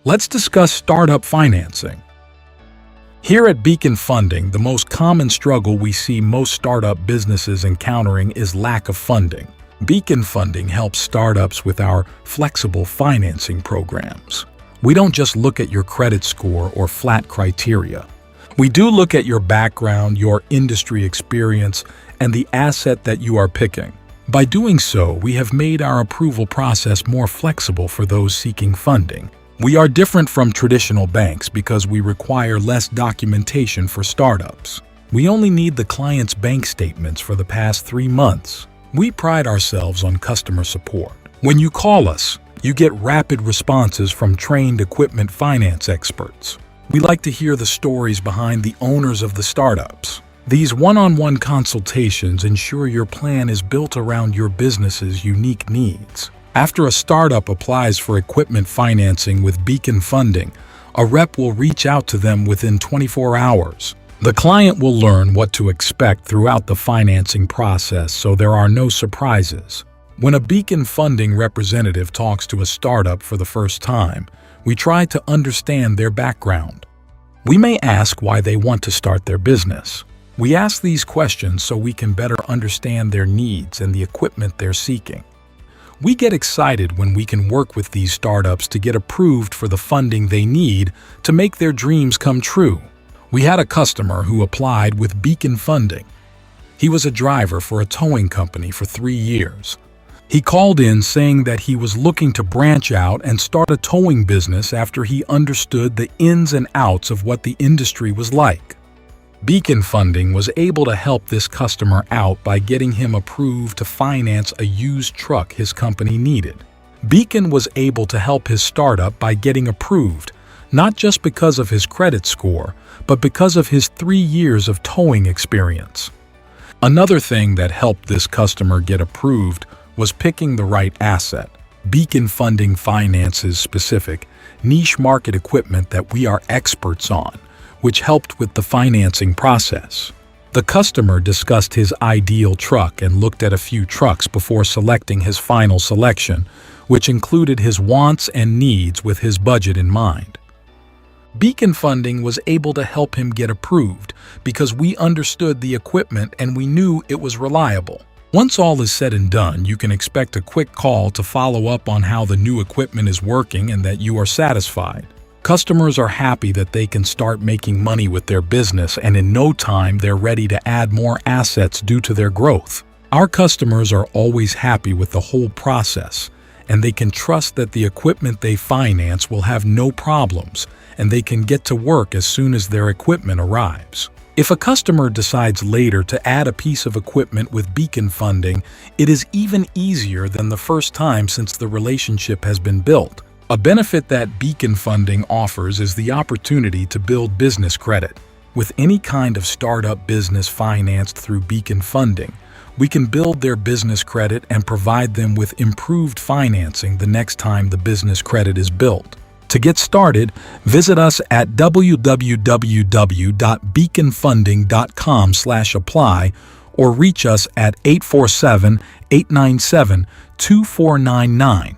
Let's discuss startup financing. Here at Beacon Funding, the most common struggle we see most startup businesses encountering is lack of funding. Beacon Funding helps startups with our flexible financing programs. We don't just look at your credit score or flat criteria. We do look at your background, your industry experience, and the asset that you are picking. By doing so, we have made our approval process more flexible for those seeking funding. We are different from traditional banks because we require less documentation for startups. We only need the client's bank statements for the past 3 months. We pride ourselves on customer support. When you call us, you get rapid responses from trained equipment finance experts. We like to hear the stories behind the owners of the startups. These one-on-one consultations ensure your plan is built around your business's unique needs. After a startup applies for equipment financing with Beacon Funding, a rep will reach out to them within 24 hours. The client will learn what to expect throughout the financing process, so there are no surprises. When a Beacon Funding representative talks to a startup for the first time, we try to understand their background. We may ask why they want to start their business. We ask these questions so we can better understand their needs and the equipment they're seeking. We get excited when we can work with these startups to get approved for the funding they need to make their dreams come true. We had a customer who applied with Beacon Funding. He was a driver for a towing company for 3 years. He called in saying that he was looking to branch out and start a towing business after he understood the ins and outs of what the industry was like. Beacon Funding was able to help this customer out by getting him approved to finance a used truck his company needed. Beacon was able to help his startup by getting approved, not just because of his credit score, but because of his 3 years of towing experience. Another thing that helped this customer get approved was picking the right asset. Beacon Funding finances specific, niche market equipment that we are experts on, which helped with the financing process. The customer discussed his ideal truck and looked at a few trucks before selecting his final selection, which included his wants and needs with his budget in mind. Beacon Funding was able to help him get approved because we understood the equipment and we knew it was reliable. Once all is said and done, you can expect a quick call to follow up on how the new equipment is working and that you are satisfied. Customers are happy that they can start making money with their business, and in no time they're ready to add more assets due to their growth. Our customers are always happy with the whole process, and they can trust that the equipment they finance will have no problems, and they can get to work as soon as their equipment arrives. If a customer decides later to add a piece of equipment with Beacon Funding, it is even easier than the first time since the relationship has been built. A benefit that Beacon Funding offers is the opportunity to build business credit. With any kind of startup business financed through Beacon Funding, we can build their business credit and provide them with improved financing the next time the business credit is built. To get started, visit us at www.beaconfunding.com/apply or reach us at 847-897-2499.